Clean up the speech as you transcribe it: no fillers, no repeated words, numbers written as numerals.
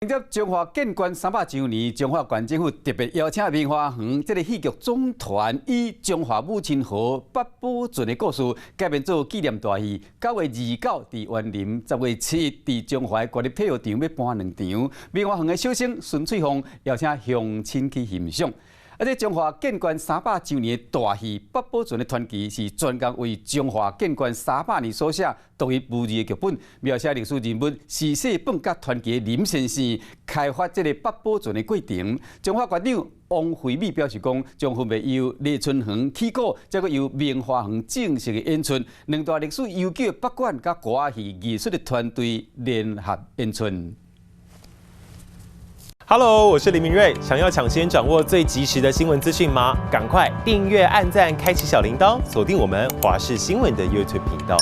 迎接中华建馆300周年，中华县政府特别邀请棉花园这个戏剧总团，以中华母亲河八宝圳的故事改编做纪念大戏。9月29伫园林，10月7日伫中华国立体育场要搬2场。棉花园的小生孙翠凤邀请乡亲去欣赏。这中华建馆300周年的大戏《八宝圳的传奇》是专工为中华建馆300年所写独一无二的剧本，描写历史人物逝世本甲传奇的林先生开发这个八宝圳的过程。中华县长王惠美表示讲，将分别由李春恒起稿，再搁由棉花园正式的演出，两大历史悠久的北管甲歌仔戏艺术的团队联合演出。Hello， 我是林明瑞。想要抢先掌握最及时的新闻资讯吗？赶快订阅、按赞、开启小铃铛，锁定我们华视新闻的 YouTube 频道。